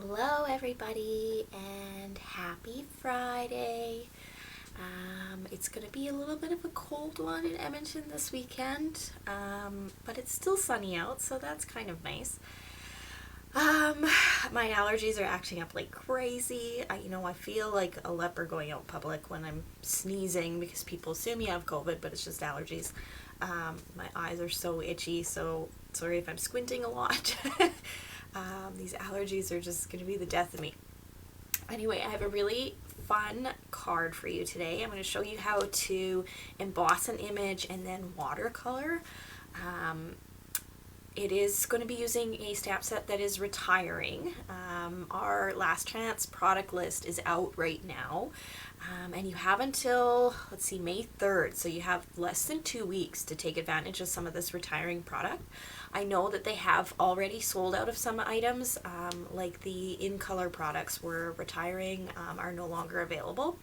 Hello everybody and happy Friday. It's going to be a little bit of a cold one in Edmonton this weekend, but it's still sunny out, so that's kind of nice. My allergies are acting up like crazy. I feel like a leper going out in public when I'm sneezing because people assume you have COVID, but it's just allergies. My eyes are so itchy, so sorry if I'm squinting a lot. These allergies are just going to be the death of me. Anyway, I have a really fun card for you today. I'm going to show you how to emboss an image and then watercolor. It is going to be using a stamp set that is retiring. Our last chance product list is out right now. And you have until, May 3rd. So you have less than 2 weeks to take advantage of some of this retiring product. I know that they have already sold out of some items, like the in-color products were retiring, are no longer available.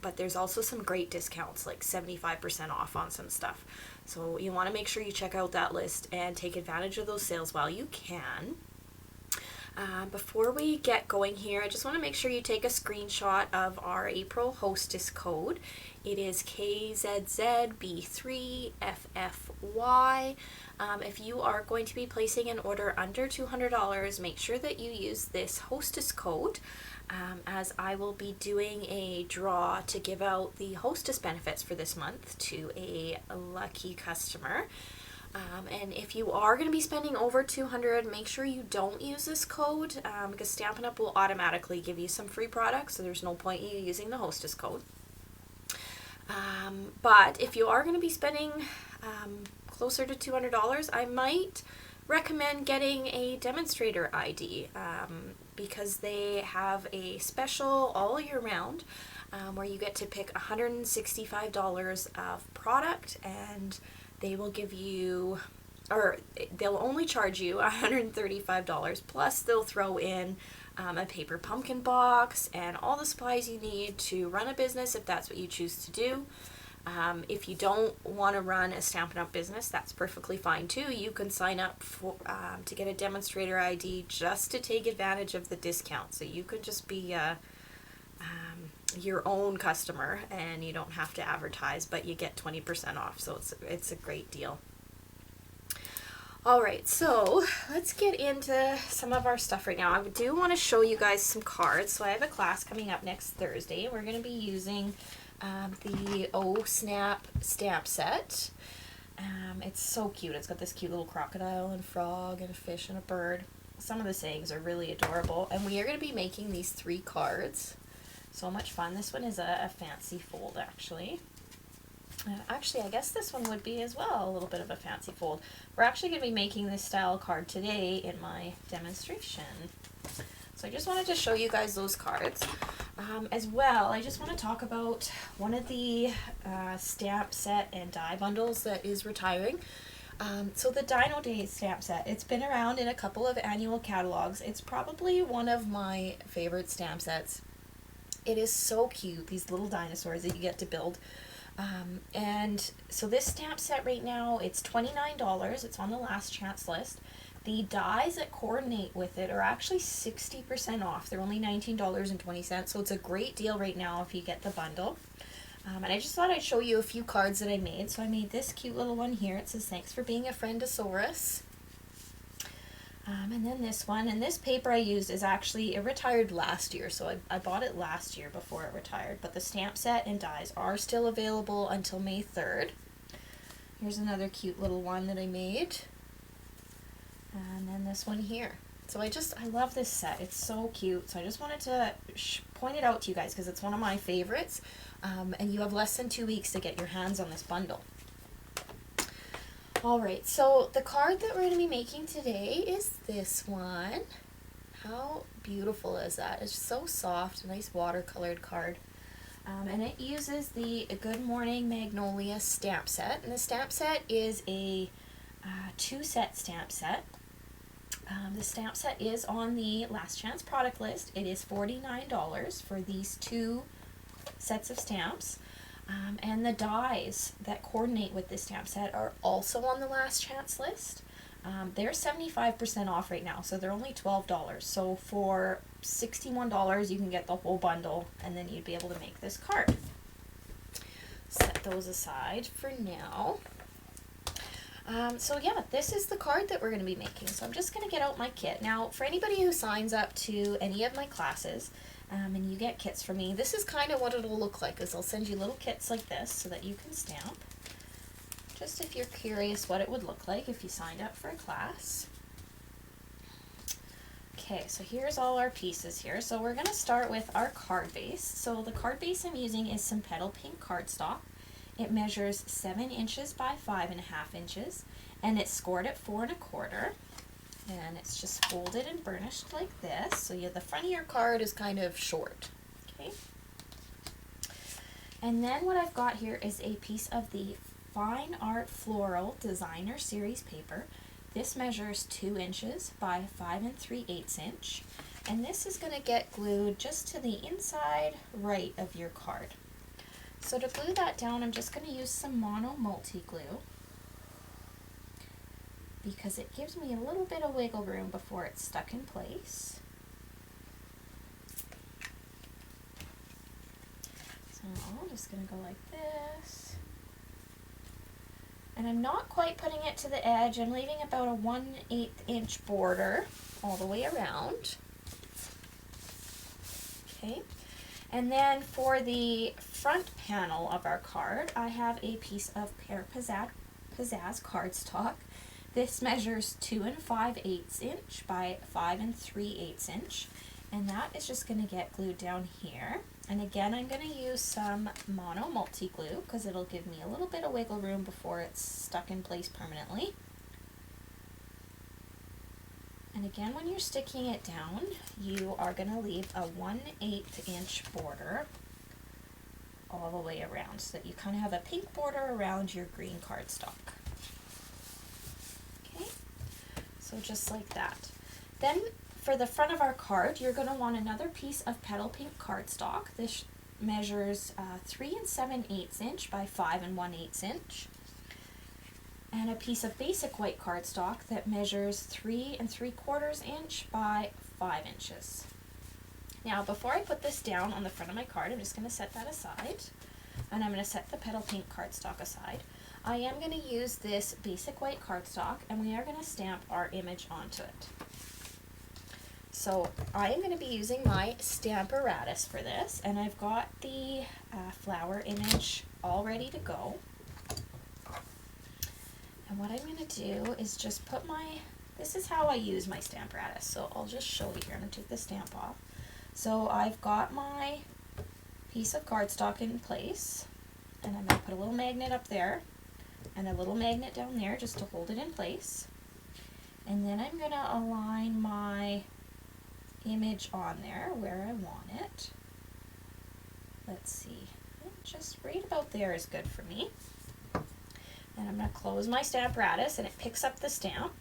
But there's also some great discounts, like 75% off on some stuff. So you want to make sure you check out that list and take advantage of those sales while you can. Before we get going here, I just want to make sure you take a screenshot of our April hostess code. It is KZZB3FFY. If you are going to be placing an order under $200, make sure that you use this hostess code, as I will be doing a draw to give out the hostess benefits for this month to a lucky customer. And if you are going to be spending over $200, make sure you don't use this code, because Stampin' Up! Will automatically give you some free products, so there's no point in you using the hostess code. But if you are going to be spending closer to $200, I might recommend getting a demonstrator ID, because they have a special all year round where you get to pick $165 of product, and they will give you, or they'll only charge you $135, plus they'll throw in a paper pumpkin box and all the supplies you need to run a business if that's what you choose to do. If you don't want to run a Stampin' Up! Business, that's perfectly fine too. You can sign up for to get a demonstrator ID just to take advantage of the discount. So you could just be your own customer and you don't have to advertise, but you get 20% off. So it's a great deal. All right, so let's get into some of our stuff right now. I do want to show you guys some cards. So I have a class coming up next Thursday. We're going to be using the Oh Snap stamp set. It's so cute. It's got this cute little crocodile and frog and a fish and a bird. Some of the sayings are really adorable. And we are going to be making these 3 cards. So much fun. This one is a fancy fold, actually. Actually, I guess this one would be as well a little bit of a fancy fold. We're actually going to be making this style card today in my demonstration. So I just wanted to show you guys those cards. As well, I just want to talk about one of the stamp set and die bundles that is retiring. So the Dino Days stamp set, it's been around in a couple of annual catalogs. It's probably one of my favorite stamp sets. It is so cute, these little dinosaurs that you get to build. And so this stamp set right now, it's $29. It's on the last chance list. The dies that coordinate with it are actually 60% off. They're only $19.20, so it's a great deal right now if you get the bundle. And I just thought I'd show you a few cards that I made. So I made this cute little one here. It says, "Thanks for being a friendosaurus." And then this one, and this paper I used is actually, it retired last year, so I bought it last year before it retired, but the stamp set and dies are still available until May 3rd. Here's another cute little one that I made. And then this one here. So I love this set. It's so cute. So I just wanted to point it out to you guys because it's one of my favorites. And you have less than 2 weeks to get your hands on this bundle. Alright, so the card that we're going to be making today is this one. How beautiful is that? It's so soft, a nice watercolored card. And it uses the Good Morning Magnolia Stamp set. And the stamp set is a 2-set stamp set. The stamp set is on the last chance product list. It is $49 for these 2 sets of stamps. And the dies that coordinate with this stamp set are also on the last chance list. They're 75% off right now, so they're only $12. So for $61, you can get the whole bundle, and then you'd be able to make this card. Set those aside for now. So yeah, this is the card that we're going to be making. So I'm just going to get out my kit. Now, for anybody who signs up to any of my classes, and you get kits from me, this is kind of what it'll look like, is I'll send you little kits like this so that you can stamp. Just if you're curious what it would look like if you signed up for a class. Okay, so here's all our pieces here. So we're going to start with our card base. So the card base I'm using is some petal pink cardstock. It measures 7 inches by 5.5 inches, and it's scored at 4 1/4. And it's just folded and burnished like this. So the front of your card is kind of short. Okay. And then what I've got here is a piece of the Fine Art Floral Designer Series paper. This measures 2 inches by 5 3/8 inch. And this is going to get glued just to the inside right of your card. So to glue that down, I'm just going to use some mono multi-glue, because it gives me a little bit of wiggle room before it's stuck in place. So I'm just going to go like this. And I'm not quite putting it to the edge. I'm leaving about a 1/8 inch border all the way around. Okay. And then for the front panel of our card, I have a piece of Pear Pizzazz cardstock. This measures 2 5/8 inch by 5 3/8 inch, and that is just going to get glued down here. And again, I'm going to use some mono multi-glue because it'll give me a little bit of wiggle room before it's stuck in place permanently. And again, when you're sticking it down, you are going to leave a 1/8 inch border all the way around so that you kind of have a pink border around your green cardstock. Okay, so just like that. Then for the front of our card, you're going to want another piece of petal pink cardstock. This measures 3 7/8 inch by 5 1/8 inch. And a piece of basic white cardstock that measures 3 3/4 inch by 5 inches. Now, before I put this down on the front of my card, I'm just going to set that aside, and I'm going to set the petal pink cardstock aside. I am going to use this basic white cardstock, and we are going to stamp our image onto it. So I am going to be using my Stamparatus for this, and I've got the flower image all ready to go. And what I'm going to do is just put this is how I use my Stamparatus, so I'll just show you here. I'm going to take the stamp off. So I've got my piece of cardstock in place, and I'm going to put a little magnet up there, and a little magnet down there just to hold it in place. And then I'm going to align my image on there where I want it. Let's see, just right about there is good for me. And I'm going to close my Stamparatus, and it picks up the stamp.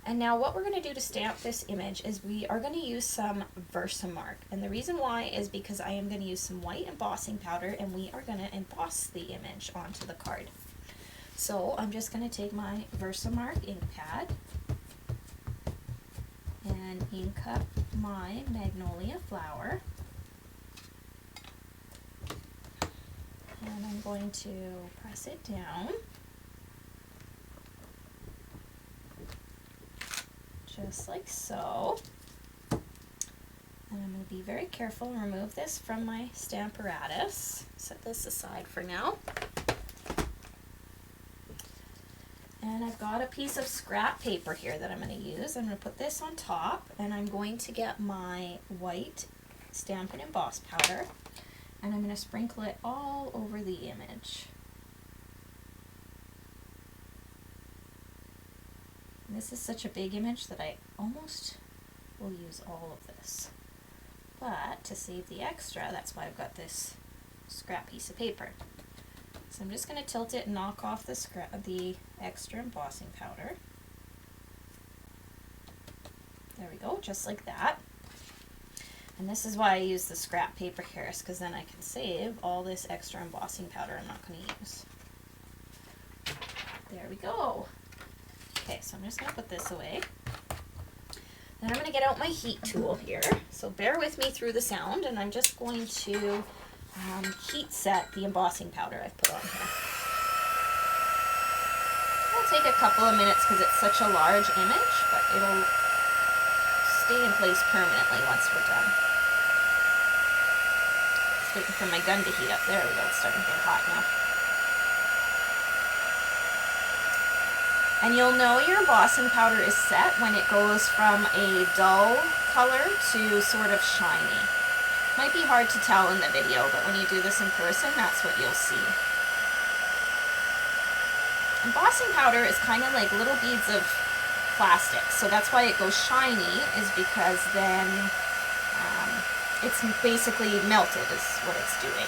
And now what we're going to do to stamp this image is we are going to use some Versamark. And the reason why is because I am going to use some white embossing powder, and we are going to emboss the image onto the card. So I'm just going to take my Versamark ink pad and ink up my magnolia flower. And I'm going to press it down, just like so. And I'm going to be very careful and remove this from my Stamparatus. Set this aside for now. And I've got a piece of scrap paper here that I'm going to use. I'm going to put this on top, and I'm going to get my white Stampin' Emboss powder, and I'm going to sprinkle it all over the image. And this is such a big image that I almost will use all of this. But to save the extra, that's why I've got this scrap piece of paper. So I'm just going to tilt it and knock off the extra embossing powder. There we go, just like that. And this is why I use the scrap paper here, because then I can save all this extra embossing powder I'm not going to use. There we go. Okay, so I'm just going to put this away. Then I'm going to get out my heat tool here. So bear with me through the sound, and I'm just going to heat set the embossing powder I've put on here. It'll take a couple of minutes because it's such a large image, but it'll stay in place permanently once we're done. Just waiting for my gun to heat up. There we go, it's starting to get hot now. And you'll know your embossing powder is set when it goes from a dull color to sort of shiny. Might be hard to tell in the video, but when you do this in person, that's what you'll see. Embossing powder is kind of like little beads of plastic, so that's why it goes shiny, is because then it's basically melted is what it's doing.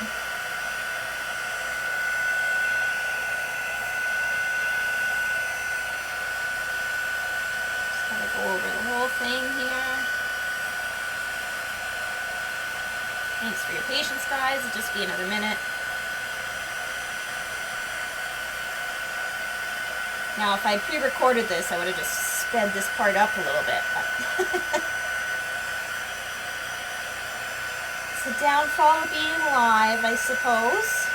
Go over the whole thing here. Thanks for your patience, guys. It'll just be another minute. Now, if I pre-recorded this, I would have just sped this part up a little bit. It's the downfall of being live, I suppose.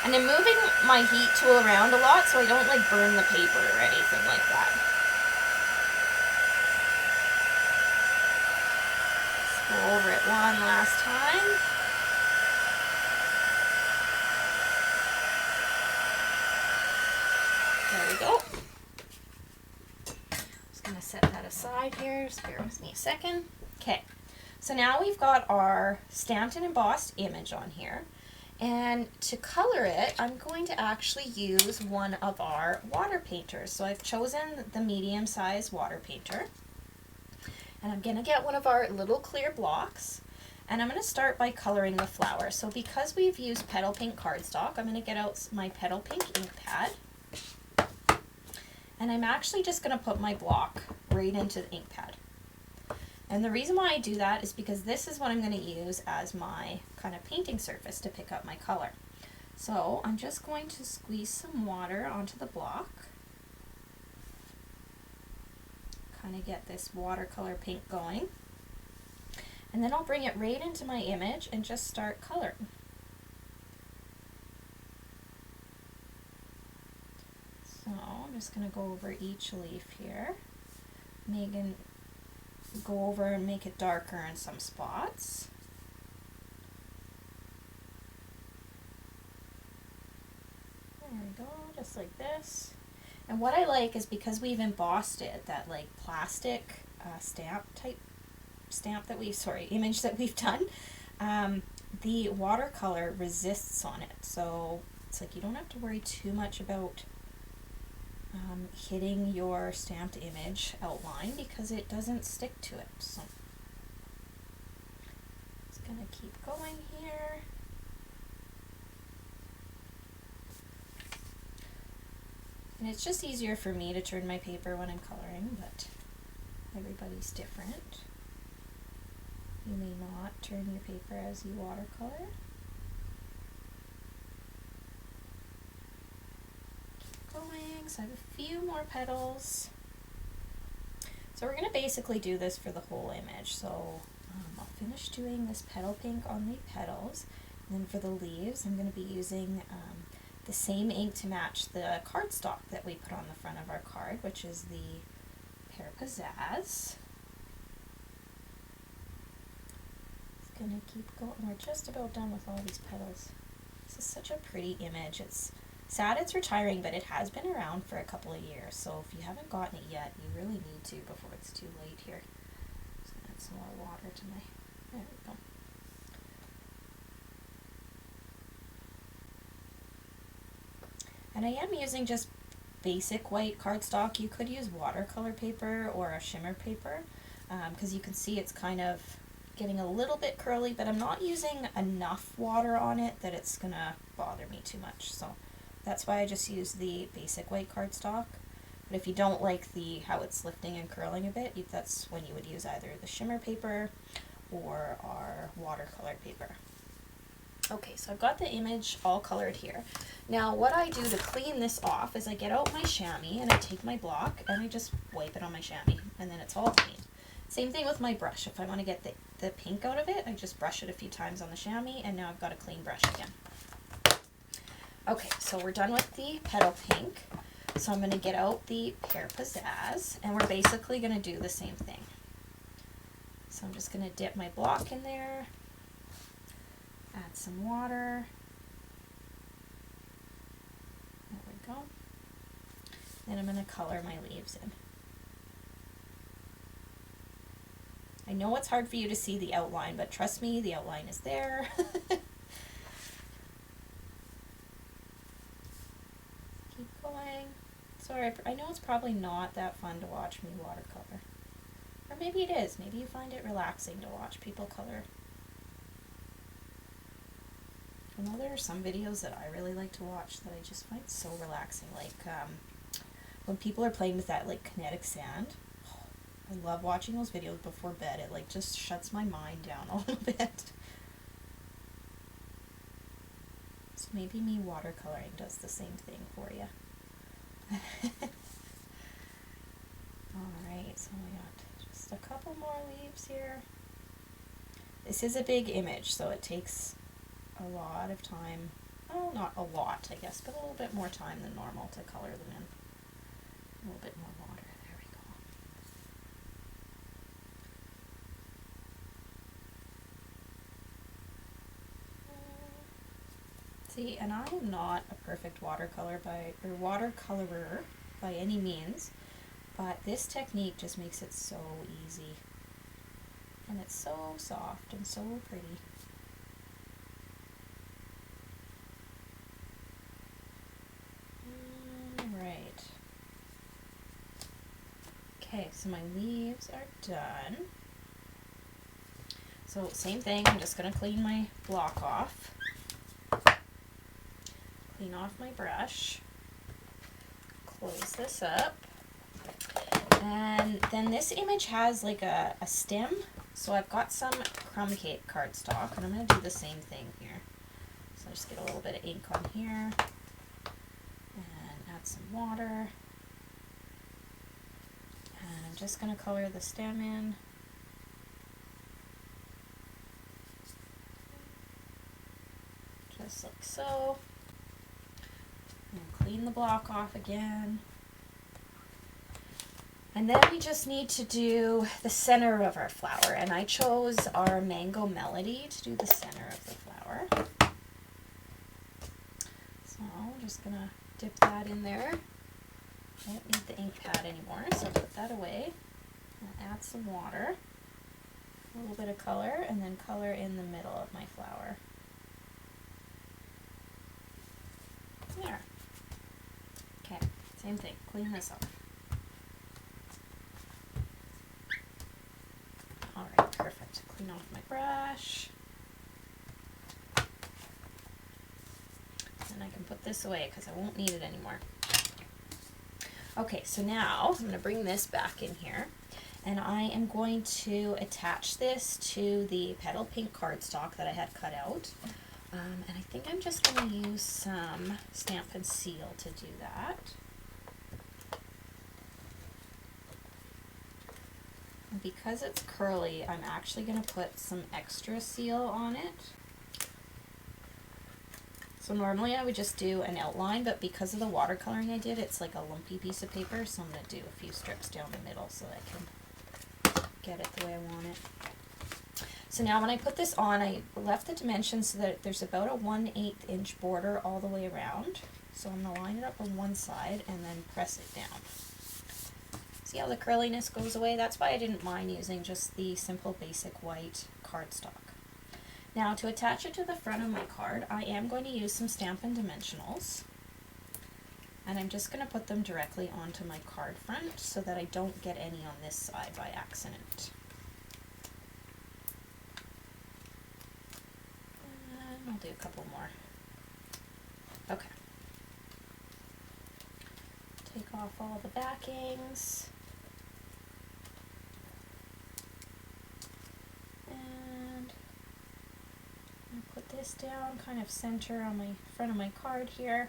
And I'm moving my heat tool around a lot so I don't like burn the paper or anything like that. Let's go over it one last time. There we go. Just going to set that aside here. Just bear with me a second. Okay, so now we've got our stamped and embossed image on here. And to color it, I'm going to actually use one of our water painters. So I've chosen the medium-sized water painter. And I'm going to get one of our little clear blocks. And I'm going to start by coloring the flower. So because we've used petal pink cardstock, I'm going to get out my petal pink ink pad. And I'm actually just going to put my block right into the ink pad. And the reason why I do that is because this is what I'm going to use as my kind of painting surface to pick up my color. So I'm just going to squeeze some water onto the block. Kind of get this watercolor pink going. And then I'll bring it right into my image and just start coloring. So I'm just going to go over each leaf here. Go over and make it darker in some spots. There we go, just like this. And what I like is because we've embossed it, that like plastic image that we've done, the watercolor resists on it. So it's like you don't have to worry too much about hitting your stamped image outline because it doesn't stick to it. So just gonna keep going here. And it's just easier for me to turn my paper when I'm coloring, but everybody's different. You may not turn your paper as you watercolor. So I have a few more petals. So we're going to basically do this for the whole image. So I'll finish doing this petal pink on the petals. And then for the leaves, I'm going to be using the same ink to match the cardstock that we put on the front of our card, which is the Pear Pizzazz. It's going to keep going. We're just about done with all these petals. This is such a pretty image. It's sad it's retiring, but it has been around for a couple of years, so if you haven't gotten it yet, you really need to before it's too late here. Just gonna add some more water to my, there we go. And I am using just basic white cardstock. You could use watercolor paper or a shimmer paper, because you can see it's kind of getting a little bit curly, but I'm not using enough water on it that it's gonna bother me too much. So that's why I just use the basic white cardstock. But if you don't like how it's lifting and curling a bit, that's when you would use either the shimmer paper or our watercolor paper. Okay, so I've got the image all colored here. Now what I do to clean this off is I get out my chamois and I take my block and I just wipe it on my chamois and then it's all clean. Same thing with my brush. If I want to get the pink out of it, I just brush it a few times on the chamois and now I've got a clean brush again. Okay, so we're done with the petal pink. So I'm going to get out the Pear Pizzazz and we're basically going to do the same thing. So I'm just going to dip my block in there. Add some water. There we go. Then I'm going to color my leaves in. I know it's hard for you to see the outline, but trust me, the outline is there. Keep going. Sorry, I know it's probably not that fun to watch me watercolor. Or maybe it is. Maybe you find it relaxing to watch people color. I know there are some videos that I really like to watch that I just find so relaxing, like when people are playing with that like kinetic sand. I love watching those videos before bed. It like just shuts my mind down a little bit. So maybe me watercoloring does the same thing for you. Alright, so we got just a couple more leaves here. This is a big image, so it takes a lot of time, well, not a lot I guess, but a little bit more time than normal to color them in. A little bit more water, there we go. See, and I am not a perfect watercolorer by any means, but this technique just makes it so easy. And it's so soft and so pretty. Okay, so my leaves are done. So same thing, I'm just going to clean my block off. Clean off my brush. Close this up. And then this image has like a stem. So I've got some crumb cake cardstock and I'm going to do the same thing here. So I just get a little bit of ink on here. And add some water. And I'm just going to color the stem in. Just like so. And clean the block off again. And then we just need to do the center of our flower. And I chose our Mango Melody to do the center of the flower. So I'm just going to dip that in there. I don't need the ink pad anymore, so put that away. I'll add some water, a little bit of color, and then color in the middle of my flower. There. Okay, same thing. Clean this off. Alright, perfect. Clean off my brush. And I can put this away because I won't need it anymore. Okay, so now I'm going to bring this back in here and I am going to attach this to the petal pink cardstock that I had cut out. And I think I'm just going to use some Stampin' Seal to do that. And because it's curly, I'm actually going to put some extra seal on it. So normally I would just do an outline, but because of the watercoloring I did, it's like a lumpy piece of paper, so I'm going to do a few strips down the middle so I can get it the way I want it. So now when I put this on, I left the dimensions so that there's about a 1/8 inch border all the way around. So I'm going to line it up on one side and then press it down. See how the curliness goes away? That's why I didn't mind using just the simple basic white cardstock. Now to attach it to the front of my card, I am going to use some Stampin' Dimensionals. And I'm just going to put them directly onto my card front so that I don't get any on this side by accident. And I'll do a couple more. Okay. Take off all the backings. this down kind of center on my front of my card here.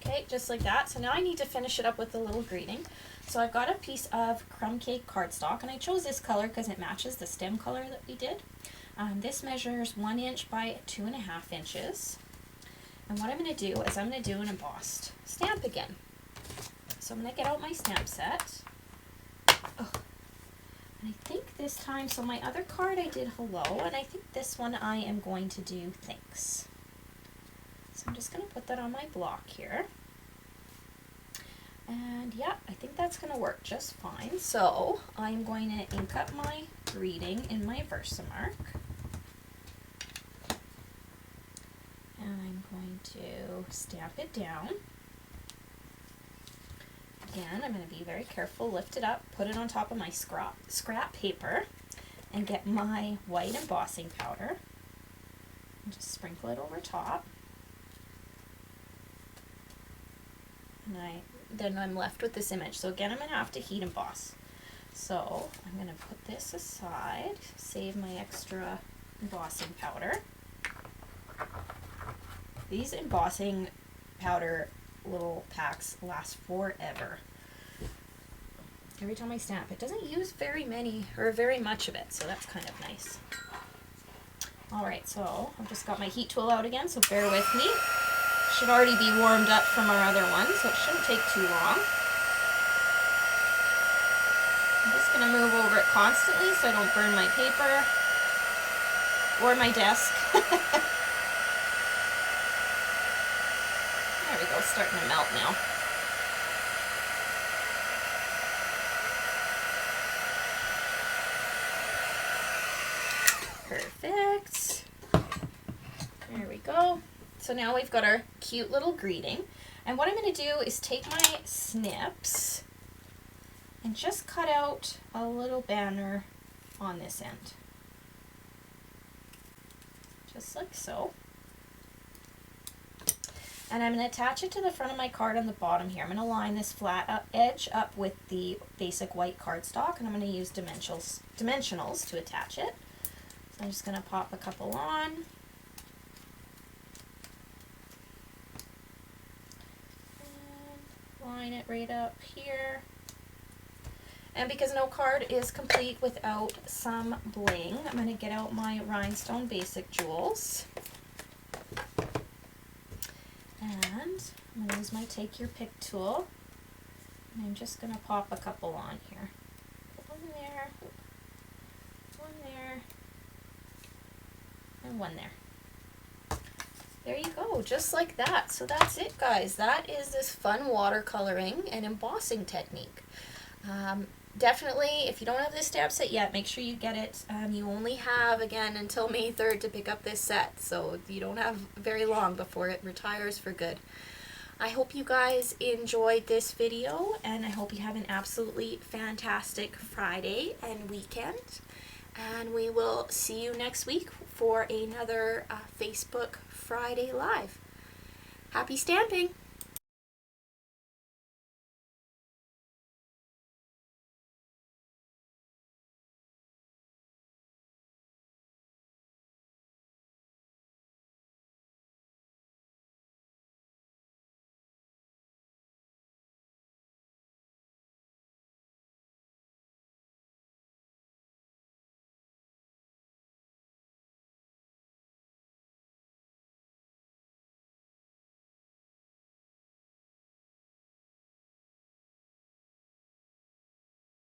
Okay, just like that. So now I need to finish it up with a little greeting. So I've got a piece of crumb cake cardstock, and I chose this color because it matches the stem color that we did. This measures 1 inch by 2.5 inches. And what I'm going to do is I'm going to do an embossed stamp again. So I'm going to get out my stamp set. Oh. And I think this time, so my other card I did hello, and I think this one I am going to do thanks. So I'm just going to put that on my block here. And yeah, I think that's going to work just fine. So I'm going to ink up my greeting in my Versamark. And I'm going to stamp it down. Again, I'm going to be very careful, lift it up, put it on top of my scrap paper, and get my white embossing powder. And just sprinkle it over top. And then I'm left with this image. So again, I'm going to have to heat emboss. So I'm going to put this aside, save my extra embossing powder. These embossing powder little packs last forever. Every time I stamp, it doesn't use very many or very much of it, so that's kind of nice. Alright, so I've just got my heat tool out again, so bear with me. Should already be warmed up from our other one, so it shouldn't take too long. I'm just going to move over it constantly so I don't burn my paper or my desk. There we go, starting to melt now. Perfect. There we go. So now we've got our cute little greeting. And what I'm going to do is take my snips and just cut out a little banner on this end. Just like so. And I'm going to attach it to the front of my card on the bottom here. I'm going to line this flat edge up with the basic white cardstock, and I'm going to use dimensionals to attach it. So I'm just going to pop a couple on. And line it right up here. And because no card is complete without some bling, I'm going to get out my rhinestone basic jewels. And I'm going to use my Take Your Pick tool, and I'm just going to pop a couple on here. One there, one there, and one there. There you go, just like that. So that's it, guys. That is this fun watercoloring and embossing technique. Definitely, if you don't have this stamp set yet, make sure you get it. You only have, again, until May 3rd to pick up this set, so you don't have very long before it retires for good. I hope you guys enjoyed this video, and I hope you have an absolutely fantastic Friday and weekend. And we will see you next week for another Facebook Friday Live. Happy stamping!